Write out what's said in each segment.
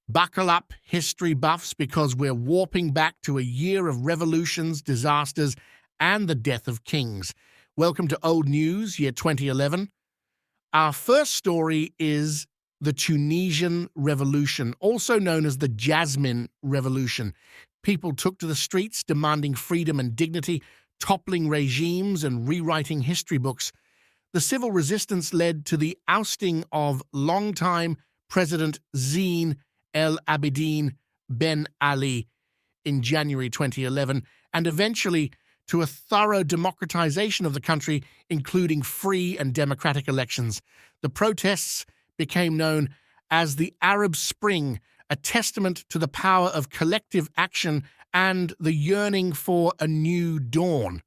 Buckle up, history buffs, because we're warping back to a year of revolutions, disasters, and the death of kings. Welcome to Old News, year 2011. Our first story is the Tunisian Revolution, also known as the Jasmine Revolution. People took to the streets demanding freedom and dignity, toppling regimes and rewriting history books. The civil resistance led to the ousting of longtime President Zine El Abidine Ben Ali in January 2011, and eventually to a thorough democratization of the country, including free and democratic elections. The protests became known as the Arab Spring, a testament to the power of collective action and the yearning for a new dawn.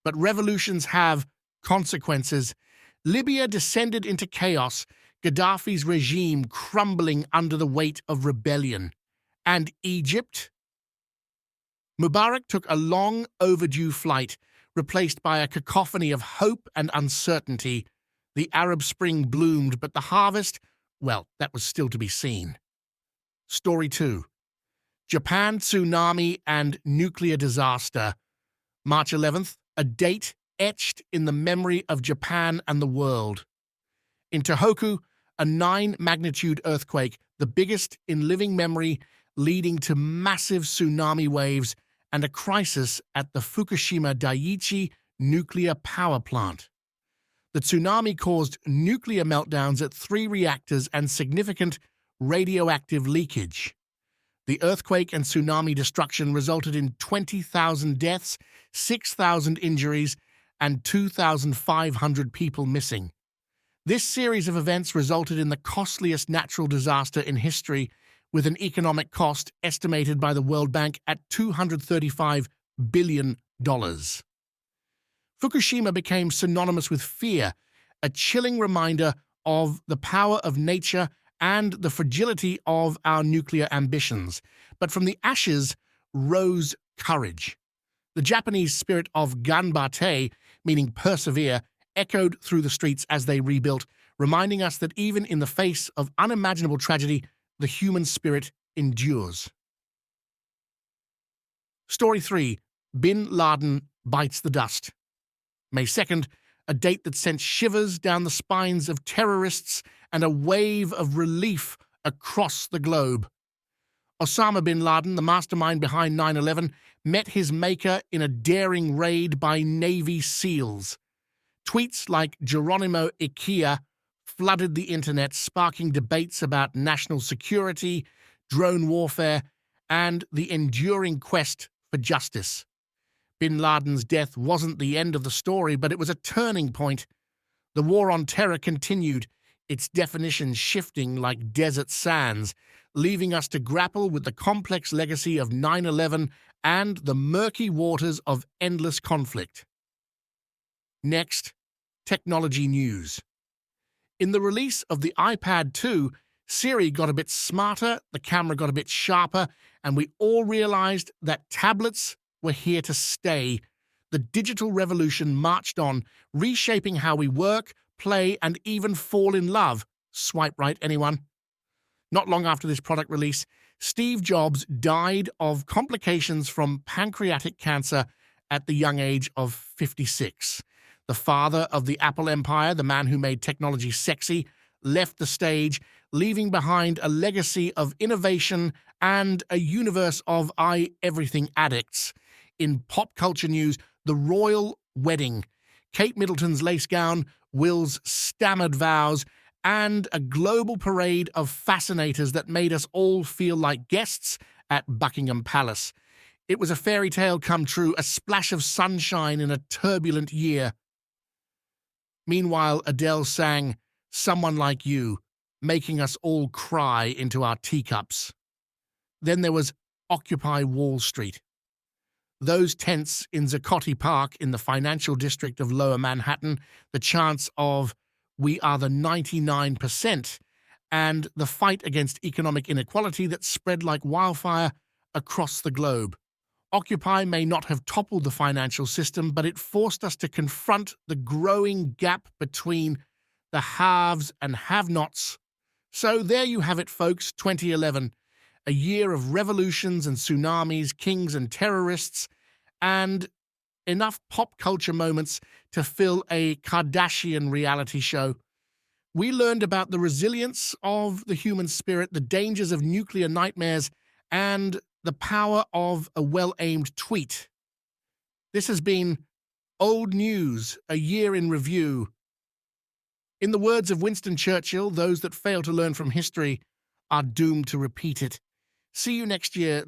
But revolutions have consequences. Libya descended into chaos, Gaddafi's regime crumbling under the weight of rebellion. And Egypt? Mubarak took a long overdue flight, replaced by a cacophony of hope and uncertainty. The Arab Spring bloomed, but the harvest, well, that was still to be seen. Story 2. Japan tsunami and nuclear disaster. March 11th, a date etched in the memory of Japan and the world. In Tohoku, a 9-magnitude earthquake, the biggest in living memory, leading to massive tsunami waves and a crisis at the Fukushima Daiichi nuclear power plant. The tsunami caused nuclear meltdowns at 3 reactors and significant radioactive leakage. The earthquake and tsunami destruction resulted in 20,000 deaths, 6,000 injuries, and 2,500 people missing. This series of events resulted in the costliest natural disaster in history, with an economic cost estimated by the World Bank at $235 billion. Fukushima became synonymous with fear, a chilling reminder of the power of nature and the fragility of our nuclear ambitions. But from the ashes rose courage. The Japanese spirit of ganbate, meaning persevere, echoed through the streets as they rebuilt, reminding us that even in the face of unimaginable tragedy, the human spirit endures. Story 3. Bin Laden bites the dust. May 2nd, a date that sent shivers down the spines of terrorists and a wave of relief across the globe. Osama bin Laden, the mastermind behind 9/11, met his maker in a daring raid by Navy SEALs. Tweets like Geronimo Ikea flooded the internet, sparking debates about national security, drone warfare, and the enduring quest for justice. Bin Laden's death wasn't the end of the story, but it was a turning point. The war on terror continued, its definitions shifting like desert sands, leaving us to grapple with the complex legacy of 9/11 and the murky waters of endless conflict. Next, technology news. In the release of the iPad 2, Siri got a bit smarter, the camera got a bit sharper, and we all realized that tablets were here to stay. The digital revolution marched on, reshaping how we work, play, and even fall in love. Swipe right, anyone? Not long after this product release, Steve Jobs died of complications from pancreatic cancer at the young age of 56. The father of the Apple empire, the man who made technology sexy, left the stage, leaving behind a legacy of innovation and a universe of everything addicts. In pop culture news, the royal wedding, Kate Middleton's lace gown, Will's stammered vows, and a global parade of fascinators that made us all feel like guests at Buckingham Palace. It was a fairy tale come true, a splash of sunshine in a turbulent year. Meanwhile, Adele sang "Someone Like You," making us all cry into our teacups. Then there was Occupy Wall Street. Those tents in Zuccotti Park in the financial district of Lower Manhattan, the chants of "We are the 99%," and the fight against economic inequality that spread like wildfire across the globe. Occupy may not have toppled the financial system, but it forced us to confront the growing gap between the haves and have-nots. So there you have it, folks, 2011. A year of revolutions and tsunamis, kings and terrorists, and enough pop culture moments to fill a Kardashian reality show. We learned about the resilience of the human spirit, the dangers of nuclear nightmares, and the power of a well-aimed tweet. This has been Old News, a year in review. In the words of Winston Churchill, those that fail to learn from history are doomed to repeat it. See you next year.